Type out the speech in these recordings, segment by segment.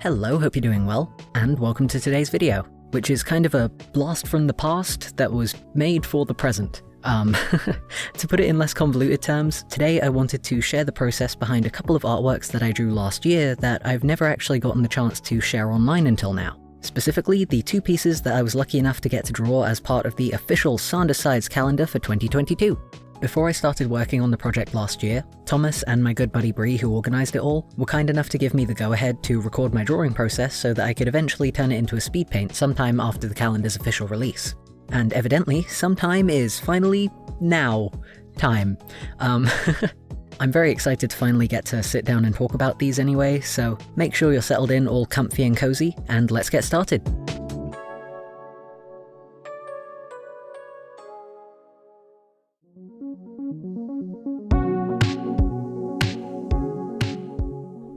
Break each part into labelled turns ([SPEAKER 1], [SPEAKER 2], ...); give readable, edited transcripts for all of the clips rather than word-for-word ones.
[SPEAKER 1] Hello, hope you're doing well, and welcome to today's video, which is kind of a blast from the past that was made for the present. To put it in less convoluted terms, today I wanted to share the process behind a couple of artworks that I drew last year that I've never actually gotten the chance to share online until now. Specifically, the two pieces that I was lucky enough to get to draw as part of the official Sanders Sides calendar for 2022. Before I started working on the project last year, Thomas and my good buddy Bree, who organised it all, were kind enough to give me the go-ahead to record my drawing process so that I could eventually turn it into a speed paint sometime after the calendar's official release. And evidently, sometime is finally now time. I'm very excited to finally get to sit down and talk about these anyway, so make sure you're settled in all comfy and cozy, and let's get started.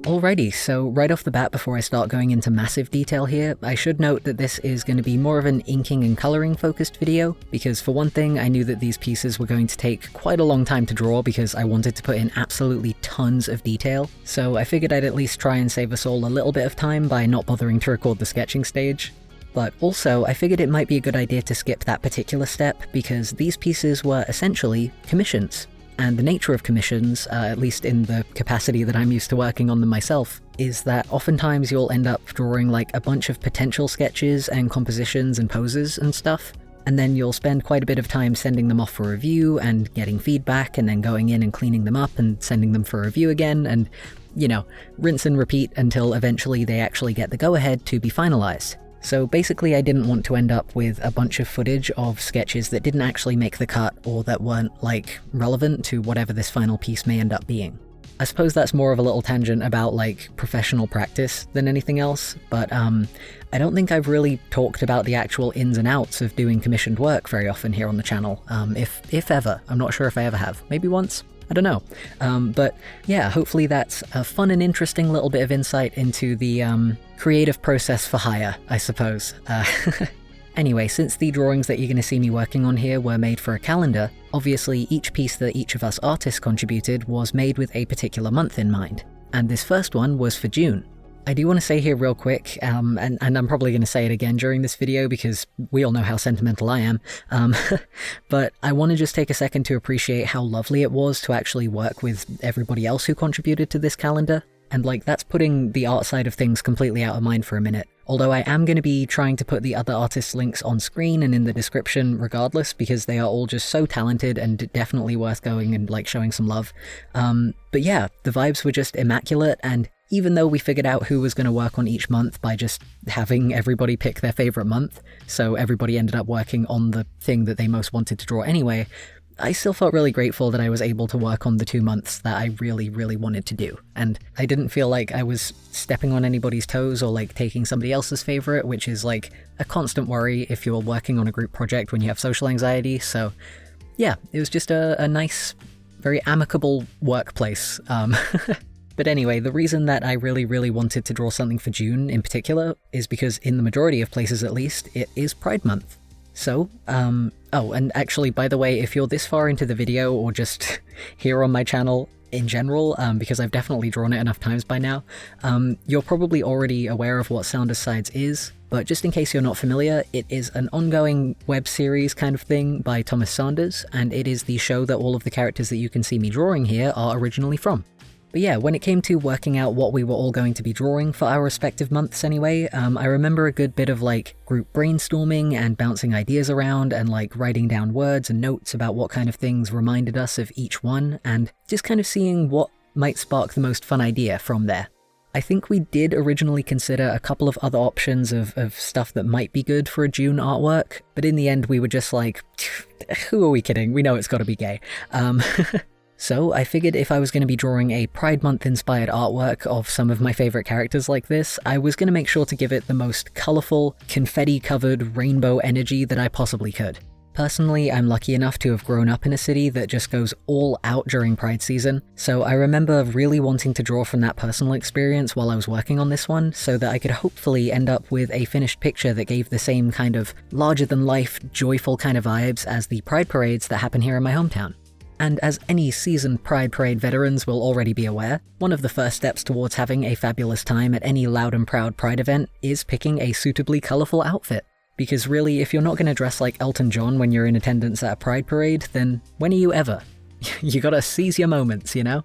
[SPEAKER 1] Alrighty, so right off the bat before I start going into massive detail here, I should note that this is going to be more of an inking and colouring focused video, because for one thing I knew that these pieces were going to take quite a long time to draw because I wanted to put in absolutely tons of detail, so I figured I'd at least try and save us all a little bit of time by not bothering to record the sketching stage. But also, I figured it might be a good idea to skip that particular step because these pieces were essentially commissions. And the nature of commissions, at least in the capacity that I'm used to working on them myself, is that oftentimes you'll end up drawing like a bunch of potential sketches and compositions and poses and stuff, and then you'll spend quite a bit of time sending them off for review and getting feedback and then going in and cleaning them up and sending them for review again and, you know, rinse and repeat until eventually they actually get the go-ahead to be finalized. So basically I didn't want to end up with a bunch of footage of sketches that didn't actually make the cut or that weren't, like, relevant to whatever this final piece may end up being. I suppose that's more of a little tangent about, like, professional practice than anything else, but I don't think I've really talked about the actual ins and outs of doing commissioned work very often here on the channel, if ever. I'm not sure if I ever have. Maybe once? I don't know. But yeah, hopefully that's a fun and interesting little bit of insight into the creative process for hire, I suppose. Anyway, since the drawings that you're going to see me working on here were made for a calendar, obviously each piece that each of us artists contributed was made with a particular month in mind. And this first one was for June. I do want to say here real quick, and I'm probably going to say it again during this video because we all know how sentimental I am, but I want to just take a second to appreciate how lovely it was to actually work with everybody else who contributed to this calendar. And like, that's putting the art side of things completely out of mind for a minute. Although I am going to be trying to put the other artists' links on screen and in the description regardless, because they are all just so talented and definitely worth going and like showing some love. But yeah, the vibes were just immaculate, and even though we figured out who was going to work on each month by just having everybody pick their favorite month, so everybody ended up working on the thing that they most wanted to draw anyway, I still felt really grateful that I was able to work on the 2 months that I really, really wanted to do. And I didn't feel like I was stepping on anybody's toes or like taking somebody else's favorite, which is like a constant worry if you're working on a group project when you have social anxiety. So yeah, it was just a nice, very amicable workplace. But anyway, the reason that I really, really wanted to draw something for June in particular is because in the majority of places at least, it is Pride Month. So, oh, and actually, by the way, if you're this far into the video or just here on my channel in general, because I've definitely drawn it enough times by now, you're probably already aware of what Sanders Sides is, but just in case you're not familiar, it is an ongoing web series kind of thing by Thomas Sanders, and it is the show that all of the characters that you can see me drawing here are originally from. But yeah, when it came to working out what we were all going to be drawing for our respective months anyway, I remember a good bit of like group brainstorming and bouncing ideas around and like writing down words and notes about what kind of things reminded us of each one, and just kind of seeing what might spark the most fun idea from there. I think we did originally consider a couple of other options of stuff that might be good for a June artwork, but in the end we were just like, who are we kidding? We know it's got to be gay. So I figured if I was going to be drawing a Pride Month inspired artwork of some of my favourite characters like this, I was going to make sure to give it the most colourful, confetti-covered rainbow energy that I possibly could. Personally, I'm lucky enough to have grown up in a city that just goes all out during Pride season, so I remember really wanting to draw from that personal experience while I was working on this one, so that I could hopefully end up with a finished picture that gave the same kind of larger-than-life, joyful kind of vibes as the Pride parades that happen here in my hometown. And as any seasoned Pride Parade veterans will already be aware, one of the first steps towards having a fabulous time at any loud and proud Pride event is picking a suitably colourful outfit. Because really, if you're not going to dress like Elton John when you're in attendance at a Pride Parade, then when are you ever? You gotta seize your moments, you know?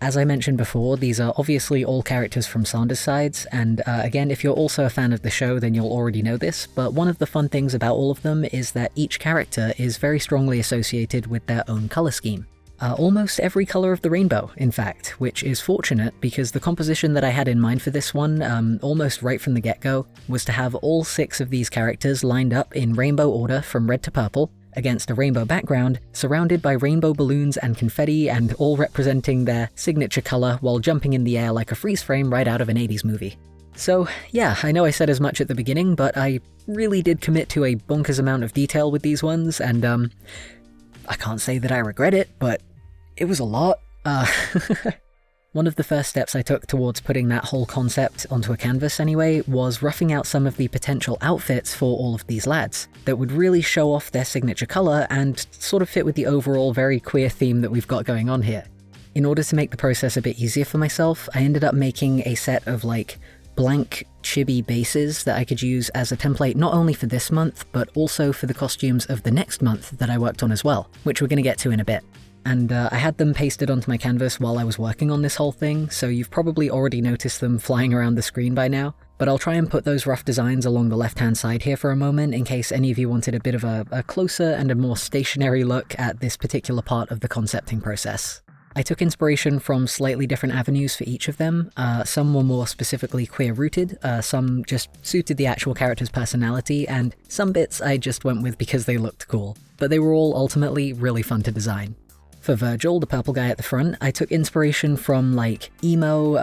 [SPEAKER 1] As I mentioned before, these are obviously all characters from Sanders' sides, and again, if you're also a fan of the show, then you'll already know this, but one of the fun things about all of them is that each character is very strongly associated with their own colour scheme. Almost every colour of the rainbow, in fact, which is fortunate because the composition that I had in mind for this one, almost right from the get-go, was to have all 6 of these characters lined up in rainbow order from red to purple, against a rainbow background, surrounded by rainbow balloons and confetti, and all representing their signature colour while jumping in the air like a freeze frame right out of an 80s movie. So yeah, I know I said as much at the beginning, but I really did commit to a bonkers amount of detail with these ones, and I can't say that I regret it, but it was a lot. One of the first steps I took towards putting that whole concept onto a canvas anyway was roughing out some of the potential outfits for all of these lads that would really show off their signature colour and sort of fit with the overall very queer theme that we've got going on here. In order to make the process a bit easier for myself, I ended up making a set of like blank chibi bases that I could use as a template not only for this month, but also for the costumes of the next month that I worked on as well, which we're going to get to in a bit. And I had them pasted onto my canvas while I was working on this whole thing, so you've probably already noticed them flying around the screen by now, but I'll try and put those rough designs along the left-hand side here for a moment in case any of you wanted a bit of a closer and a more stationary look at this particular part of the concepting process. I took inspiration from slightly different avenues for each of them. Some were more specifically queer-rooted, some just suited the actual character's personality, and some bits I just went with because they looked cool, but they were all ultimately really fun to design. For Virgil, the purple guy at the front, I took inspiration from like emo,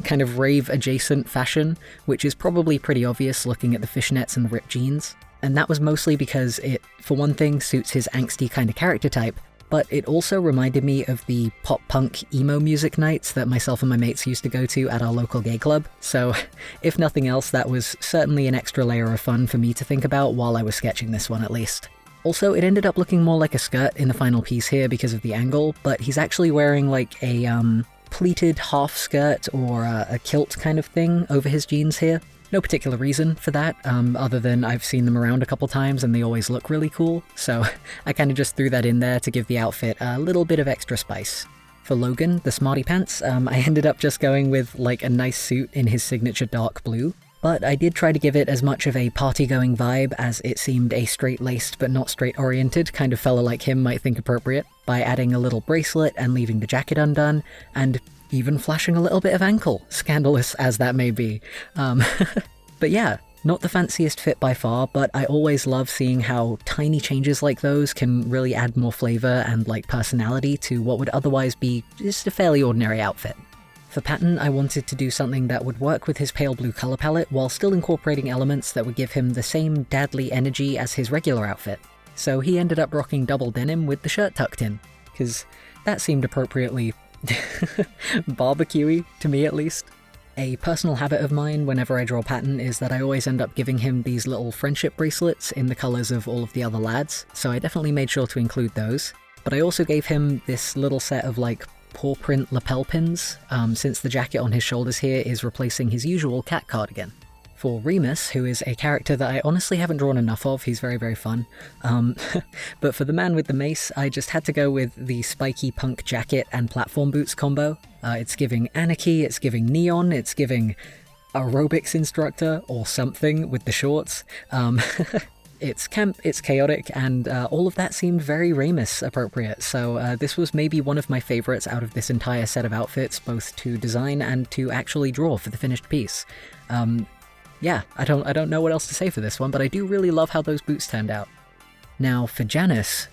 [SPEAKER 1] kind of rave-adjacent fashion, which is probably pretty obvious looking at the fishnets and the ripped jeans. And that was mostly because it, for one thing, suits his angsty kind of character type, but it also reminded me of the pop-punk emo music nights that myself and my mates used to go to at our local gay club, so if nothing else, that was certainly an extra layer of fun for me to think about while I was sketching this one at least. Also, it ended up looking more like a skirt in the final piece here because of the angle, but he's actually wearing like a pleated half skirt or a kilt kind of thing over his jeans here. No particular reason for that, other than I've seen them around a couple times and they always look really cool, so I kind of just threw that in there to give the outfit a little bit of extra spice. For Logan, the smarty pants, I ended up just going with like a nice suit in his signature dark blue. But I did try to give it as much of a party-going vibe as it seemed a straight-laced but not straight-oriented kind of fella like him might think appropriate, by adding a little bracelet and leaving the jacket undone, and even flashing a little bit of ankle, scandalous as that may be. But yeah, not the fanciest fit by far, but I always love seeing how tiny changes like those can really add more flavour and like personality to what would otherwise be just a fairly ordinary outfit. For Patton, I wanted to do something that would work with his pale blue colour palette while still incorporating elements that would give him the same dadly energy as his regular outfit. So he ended up rocking double denim with the shirt tucked in, because that seemed appropriately barbecuey, to me at least. A personal habit of mine whenever I draw Patton is that I always end up giving him these little friendship bracelets in the colours of all of the other lads, so I definitely made sure to include those. But I also gave him this little set of like paw print lapel pins, since the jacket on his shoulders here is replacing his usual cat cardigan. For Remus, who is a character that I honestly haven't drawn enough of, he's very, very fun. But for the man with the mace, I just had to go with the spiky punk jacket and platform boots combo. It's giving anarchy, it's giving neon, it's giving aerobics instructor or something with the shorts. It's camp, it's chaotic, and all of that seemed very Remus appropriate, so this was maybe one of my favourites out of this entire set of outfits, both to design and to actually draw for the finished piece. Yeah, I don't know what else to say for this one, but I do really love how those boots turned out. Now, for Janice,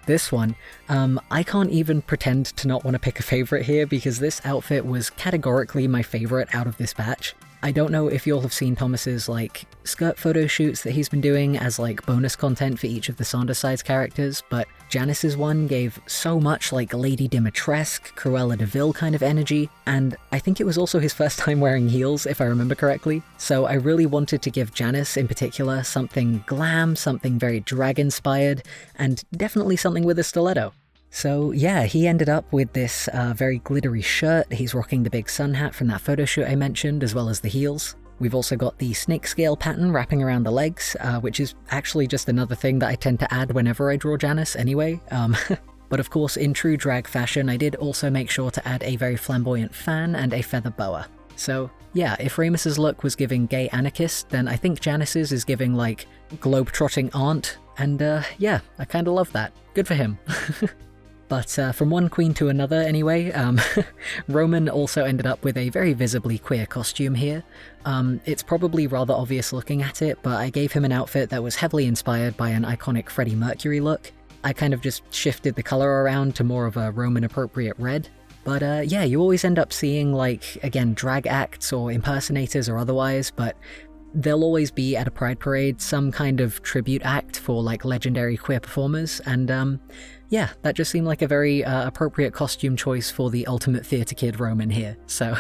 [SPEAKER 1] this one, I can't even pretend to not want to pick a favourite here, because this outfit was categorically my favourite out of this batch. I don't know if you'll have seen Thomas's like skirt photo shoots that he's been doing as like bonus content for each of the Sondersides characters, but Janice's one gave so much like Lady Dimitresque, Cruella de Vil kind of energy, and I think it was also his first time wearing heels if I remember correctly, so I really wanted to give Janice in particular something glam, something very drag-inspired, and definitely something with a stiletto. So yeah, he ended up with this very glittery shirt. He's rocking the big sun hat from that photo shoot I mentioned, as well as the heels. We've also got the snake scale pattern wrapping around the legs, which is actually just another thing that I tend to add whenever I draw Janice anyway. But of course, in true drag fashion, I did also make sure to add a very flamboyant fan and a feather boa. So yeah, if Ramus's look was giving gay anarchist, then I think Janice's is giving like globe-trotting aunt, and yeah, I kinda love that. Good for him. But from one queen to another anyway, Roman also ended up with a very visibly queer costume here. It's probably rather obvious looking at it, but I gave him an outfit that was heavily inspired by an iconic Freddie Mercury look. I kind of just shifted the color around to more of a Roman-appropriate red. But yeah, you always end up seeing, like, again, drag acts or impersonators or otherwise, but there'll always be at a Pride Parade some kind of tribute act for, like, legendary queer performers, and yeah, that just seemed like a very appropriate costume choice for the ultimate theatre kid Roman here, so...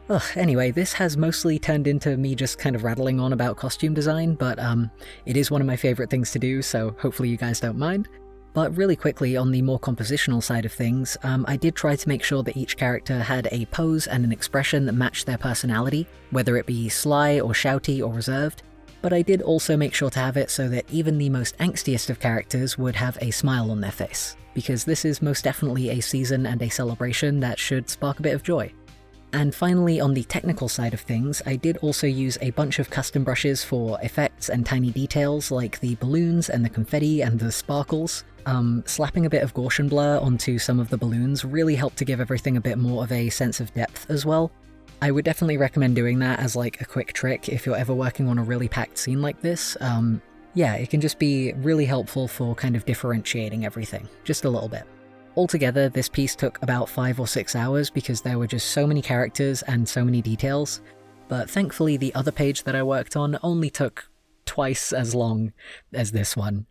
[SPEAKER 1] Ugh, anyway, this has mostly turned into me just kind of rattling on about costume design, but it is one of my favourite things to do, so hopefully you guys don't mind. But really quickly, on the more compositional side of things, I did try to make sure that each character had a pose and an expression that matched their personality, whether it be sly or shouty or reserved. But I did also make sure to have it so that even the most angstiest of characters would have a smile on their face, because this is most definitely a season and a celebration that should spark a bit of joy. And finally, on the technical side of things, I did also use a bunch of custom brushes for effects and tiny details like the balloons and the confetti and the sparkles. Slapping a bit of Gaussian blur onto some of the balloons really helped to give everything a bit more of a sense of depth as well. I would definitely recommend doing that as like a quick trick if you're ever working on a really packed scene like this. Yeah, it can just be really helpful for kind of differentiating everything, just a little bit. Altogether, this piece took about 5 or 6 hours because there were just so many characters and so many details, but thankfully the other page that I worked on only took twice as long as this one.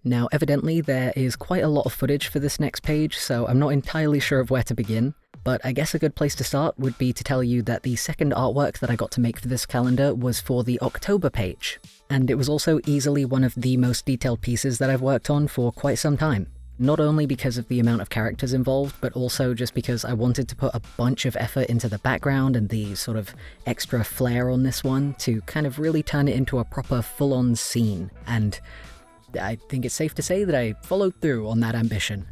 [SPEAKER 1] Now, evidently there is quite a lot of footage for this next page, so I'm not entirely sure of where to begin, but I guess a good place to start would be to tell you that the second artwork that I got to make for this calendar was for the October page, and it was also easily one of the most detailed pieces that I've worked on for quite some time. Not only because of the amount of characters involved, but also just because I wanted to put a bunch of effort into the background and the sort of extra flair on this one to kind of really turn it into a proper full-on scene, and I think it's safe to say that I followed through on that ambition.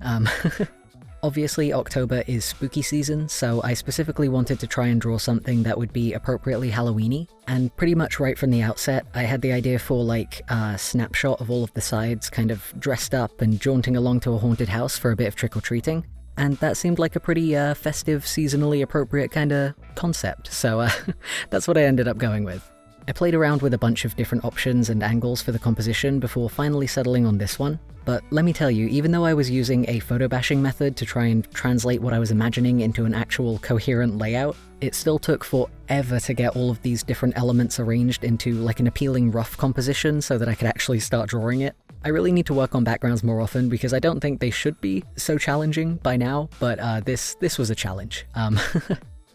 [SPEAKER 1] Obviously, October is spooky season, so I specifically wanted to try and draw something that would be appropriately Halloween-y, and pretty much right from the outset, I had the idea for like a snapshot of all of the sides kind of dressed up and jaunting along to a haunted house for a bit of trick-or-treating, and that seemed like a pretty festive, seasonally appropriate kind of concept, so that's what I ended up going with. I played around with a bunch of different options and angles for the composition before finally settling on this one, but let me tell you, even though I was using a photo bashing method to try and translate what I was imagining into an actual coherent layout, it still took forever to get all of these different elements arranged into like an appealing rough composition so that I could actually start drawing it. I really need to work on backgrounds more often because I don't think they should be so challenging by now, but this was a challenge.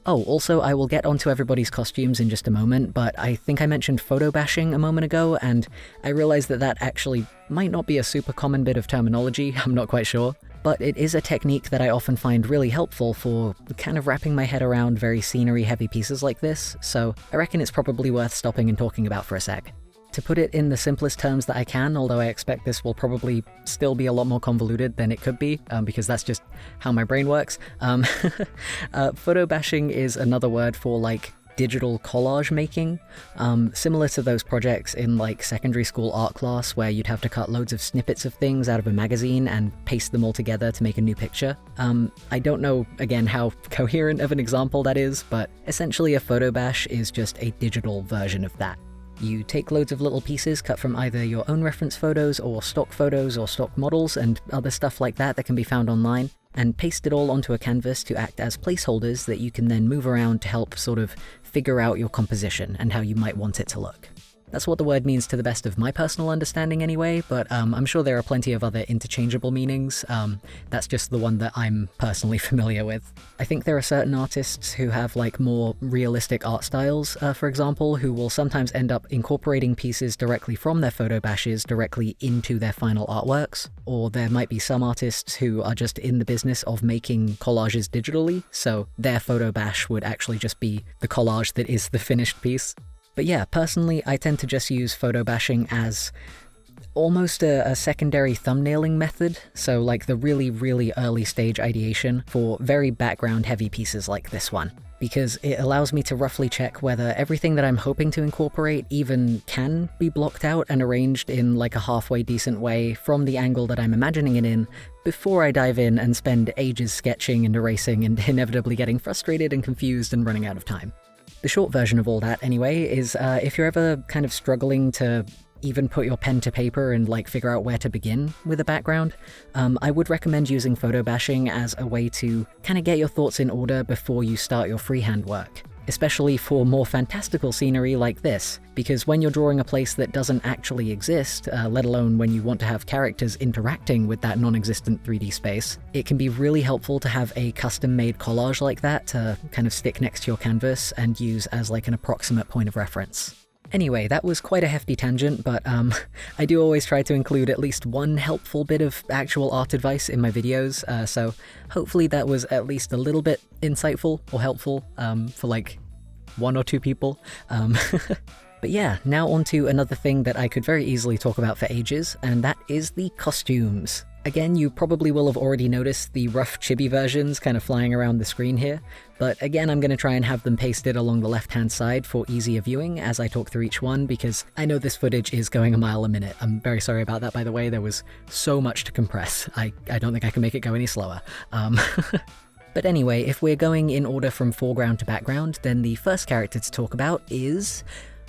[SPEAKER 1] Oh, also, I will get onto everybody's costumes in just a moment, but I think I mentioned photo bashing a moment ago, and I realized that that actually might not be a super common bit of terminology, I'm not quite sure, but it is a technique that I often find really helpful for kind of wrapping my head around very scenery-heavy pieces like this, so I reckon it's probably worth stopping and talking about for a sec. To put it in the simplest terms that I can, although I expect this will probably still be a lot more convoluted than it could be, because that's just how my brain works, photo bashing is another word for like digital collage making, similar to those projects in like secondary school art class where you'd have to cut loads of snippets of things out of a magazine and paste them all together to make a new picture. I don't know, again, how coherent of an example that is, but essentially a photo bash is just a digital version of that. You take loads of little pieces cut from either your own reference photos or stock models and other stuff like that that can be found online, and paste it all onto a canvas to act as placeholders that you can then move around to help sort of figure out your composition and how you might want it to look. That's what the word means to the best of my personal understanding anyway, but I'm sure there are plenty of other interchangeable meanings. That's just the one that I'm personally familiar with. I think there are certain artists who have like more realistic art styles, for example, who will sometimes end up incorporating pieces directly from their photo bashes directly into their final artworks. Or there might be some artists who are just in the business of making collages digitally, so their photo bash would actually just be the collage that is the finished piece. But yeah, personally, I tend to just use photo bashing as almost a secondary thumbnailing method, so like the really early stage ideation for very background heavy pieces like this one, because it allows me to roughly check whether everything that I'm hoping to incorporate even can be blocked out and arranged in like a halfway decent way from the angle that I'm imagining it in, before I dive in and spend ages sketching and erasing and inevitably getting frustrated and confused and running out of time. The short version of all that, anyway, is if you're ever kind of struggling to even put your pen to paper and like figure out where to begin with a background, I would recommend using photo bashing as a way to kind of get your thoughts in order before you start your freehand work. Especially for more fantastical scenery like this, because when you're drawing a place that doesn't actually exist, let alone when you want to have characters interacting with that non-existent 3D space, it can be really helpful to have a custom-made collage like that to kind of stick next to your canvas and use as like an approximate point of reference. Anyway, that was quite a hefty tangent, but I do always try to include at least one helpful bit of actual art advice in my videos, so hopefully that was at least a little bit insightful or helpful for like 1 or 2 people. But yeah, now on to another thing that I could very easily talk about for ages, and that is the costumes. Again, you probably will have already noticed the rough chibi versions kind of flying around the screen here, but again I'm going to try and have them pasted along the left-hand side for easier viewing as I talk through each one, because I know this footage is going a mile a minute. I'm very sorry about that, by the way. There was so much to compress. I don't think I can make it go any slower. But anyway, if we're going in order from foreground to background, then the first character to talk about is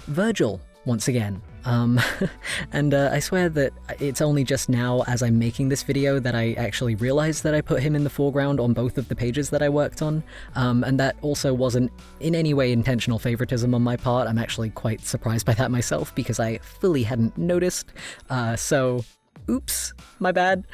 [SPEAKER 1] Virgil, once again. And I swear that it's only just now as I'm making this video that I actually realized that I put him in the foreground on both of the pages that I worked on, and that also wasn't in any way intentional favoritism on my part. I'm actually quite surprised by that myself because I fully hadn't noticed, so oops, my bad.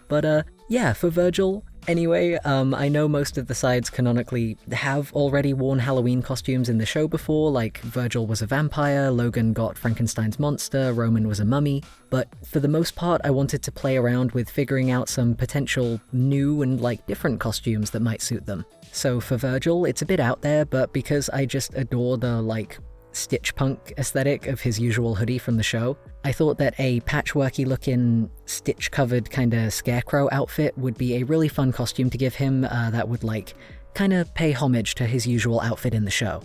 [SPEAKER 1] But yeah, for Virgil, anyway, I know most of the sides canonically have already worn Halloween costumes in the show before, like Virgil was a vampire, Logan got Frankenstein's monster, Roman was a mummy, but for the most part I wanted to play around with figuring out some potential new and like different costumes that might suit them. So for Virgil, it's a bit out there, but because I just adore the like Stitch punk aesthetic of his usual hoodie from the show, I thought that a patchworky looking Stitch covered kinda scarecrow outfit would be a really fun costume to give him that would like kinda pay homage to his usual outfit in the show.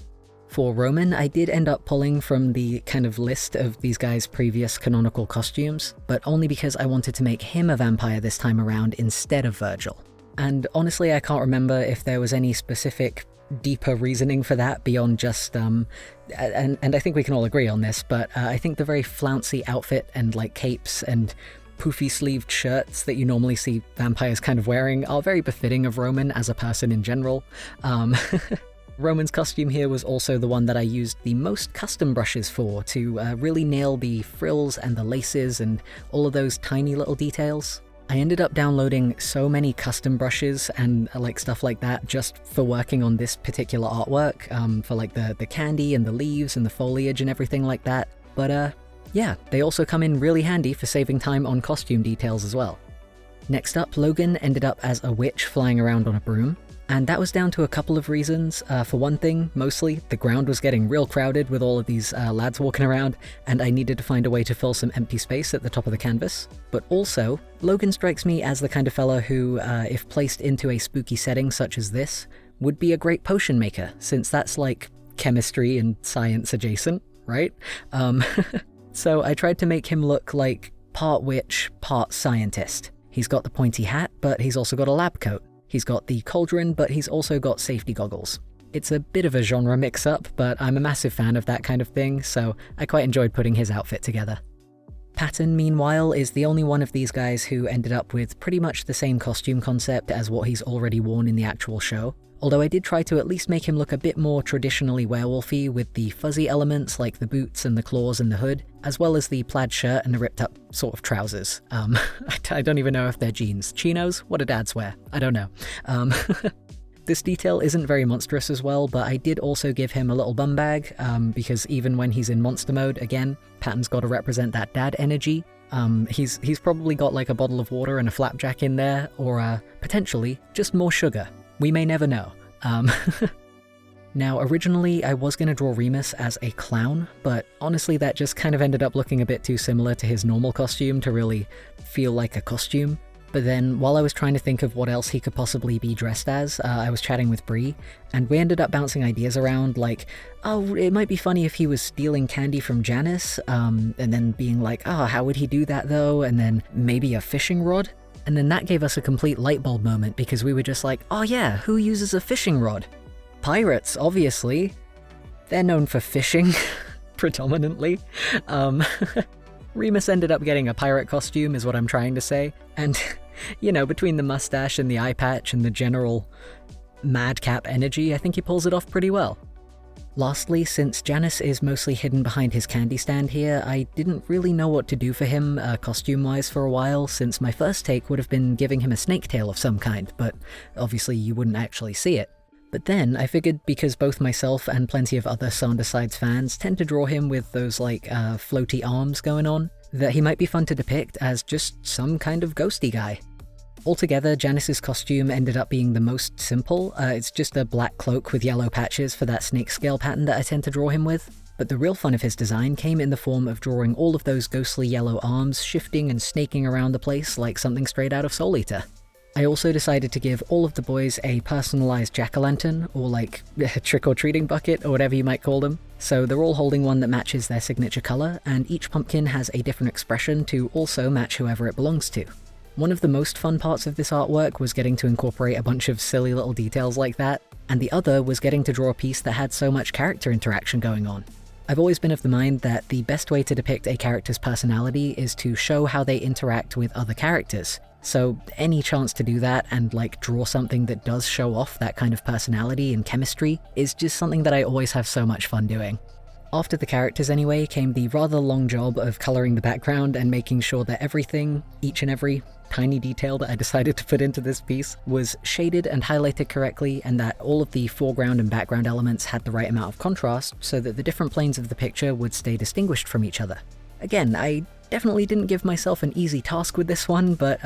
[SPEAKER 1] For Roman, I did end up pulling from the kind of list of these guys' previous canonical costumes, but only because I wanted to make him a vampire this time around instead of Virgil. And honestly, I can't remember if there was any specific deeper reasoning for that beyond just, and I think we can all agree on this, but I think the very flouncy outfit and like capes and poofy sleeved shirts that you normally see vampires kind of wearing are very befitting of Roman as a person in general. Roman's costume here was also the one that I used the most custom brushes for to really nail the frills and the laces and all of those tiny little details. I ended up downloading so many custom brushes and like stuff like that just for working on this particular artwork, for like the candy and the leaves and the foliage and everything like that. But yeah, they also come in really handy for saving time on costume details as well. Next up, Logan ended up as a witch flying around on a broom. And that was down to a couple of reasons. For one thing, mostly, the ground was getting real crowded with all of these lads walking around, and I needed to find a way to fill some empty space at the top of the canvas. But also, Logan strikes me as the kind of fella who, if placed into a spooky setting such as this, would be a great potion maker, since that's like chemistry and science adjacent, right? So I tried to make him look like part witch, part scientist. He's got the pointy hat, but he's also got a lab coat. He's got the cauldron, but he's also got safety goggles. It's a bit of a genre mix-up, but I'm a massive fan of that kind of thing, so I quite enjoyed putting his outfit together. Patton, meanwhile, is the only one of these guys who ended up with pretty much the same costume concept as what he's already worn in the actual show. Although I did try to at least make him look a bit more traditionally werewolfy with the fuzzy elements like the boots and the claws and the hood, as well as the plaid shirt and the ripped up sort of trousers. I don't even know if they're jeans. Chinos? What do dads wear? I don't know. This detail isn't very monstrous as well, but I did also give him a little bum bag, because even when he's in monster mode, again, Patton's got to represent that dad energy. He's probably got like a bottle of water and a flapjack in there, or potentially just more sugar. We may never know. Now, originally I was going to draw Remus as a clown, but honestly that just kind of ended up looking a bit too similar to his normal costume to really feel like a costume. But then, while I was trying to think of what else he could possibly be dressed as, I was chatting with Bree, and we ended up bouncing ideas around like, oh, it might be funny if he was stealing candy from Janice, and then being like, oh, how would he do that though? And then maybe a fishing rod? And then that gave us a complete light bulb moment because we were just like, oh yeah, who uses a fishing rod? Pirates, obviously. They're known for fishing, predominantly. Remus ended up getting a pirate costume is what I'm trying to say, and, you know, between the mustache and the eye patch and the general madcap energy, I think he pulls it off pretty well. Lastly, since Janice is mostly hidden behind his candy stand here, I didn't really know what to do for him costume-wise for a while, since my first take would have been giving him a snake tail of some kind, but obviously you wouldn't actually see it. But then I figured because both myself and plenty of other Sondersides fans tend to draw him with those like floaty arms going on, that he might be fun to depict as just some kind of ghosty guy. Altogether, Janice's costume ended up being the most simple. It's just a black cloak with yellow patches for that snake scale pattern that I tend to draw him with. But the real fun of his design came in the form of drawing all of those ghostly yellow arms shifting and snaking around the place like something straight out of Soul Eater. I also decided to give all of the boys a personalized jack-o'-lantern, or like trick-or-treating bucket, or whatever you might call them. So they're all holding one that matches their signature color, and each pumpkin has a different expression to also match whoever it belongs to. One of the most fun parts of this artwork was getting to incorporate a bunch of silly little details like that, and the other was getting to draw a piece that had so much character interaction going on. I've always been of the mind that the best way to depict a character's personality is to show how they interact with other characters. So any chance to do that and like draw something that does show off that kind of personality and chemistry is just something that I always have so much fun doing. After the characters anyway came the rather long job of coloring the background and making sure that everything, each and every tiny detail that I decided to put into this piece, was shaded and highlighted correctly, and that all of the foreground and background elements had the right amount of contrast so that the different planes of the picture would stay distinguished from each other. Again, I definitely didn't give myself an easy task with this one, but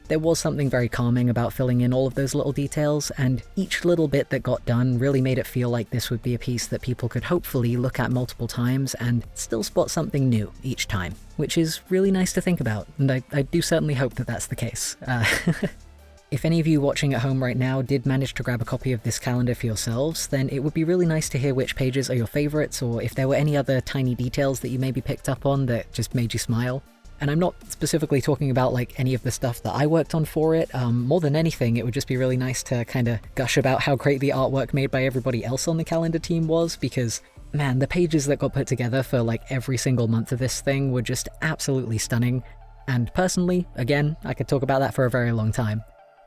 [SPEAKER 1] there was something very calming about filling in all of those little details, and each little bit that got done really made it feel like this would be a piece that people could hopefully look at multiple times and still spot something new each time, which is really nice to think about, and I do certainly hope that that's the case. If any of you watching at home right now did manage to grab a copy of this calendar for yourselves, then it would be really nice to hear which pages are your favorites, or if there were any other tiny details that you maybe picked up on that just made you smile. And I'm not specifically talking about like any of the stuff that I worked on for it. More than anything, it would just be really nice to kind of gush about how great the artwork made by everybody else on the calendar team was, because man, the pages that got put together for like every single month of this thing were just absolutely stunning. And personally, again, I could talk about that for a very long time.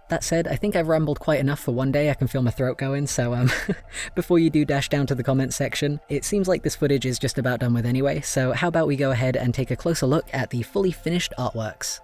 [SPEAKER 1] That said, I think I've rambled quite enough for one day. I can feel my throat going, so before you do dash down to the comments section, it seems like this footage is just about done with anyway, so how about we go ahead and take a closer look at the fully finished artworks.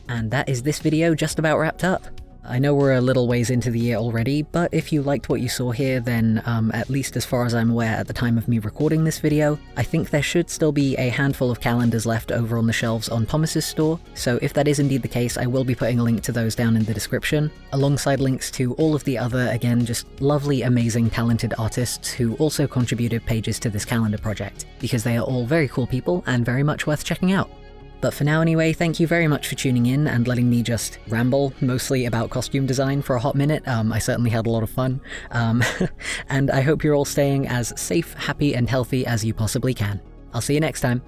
[SPEAKER 1] And that is this video just about wrapped up. I know we're a little ways into the year already, but if you liked what you saw here, then at least as far as I'm aware at the time of me recording this video, I think there should still be a handful of calendars left over on the shelves on Thomas's store, so if that is indeed the case, I will be putting a link to those down in the description, alongside links to all of the other, again, just lovely, amazing, talented artists who also contributed pages to this calendar project, because they are all very cool people and very much worth checking out. But for now anyway, thank you very much for tuning in and letting me just ramble, mostly about costume design for a hot minute. I certainly had a lot of fun. And I hope you're all staying as safe, happy, and healthy as you possibly can. I'll see you next time.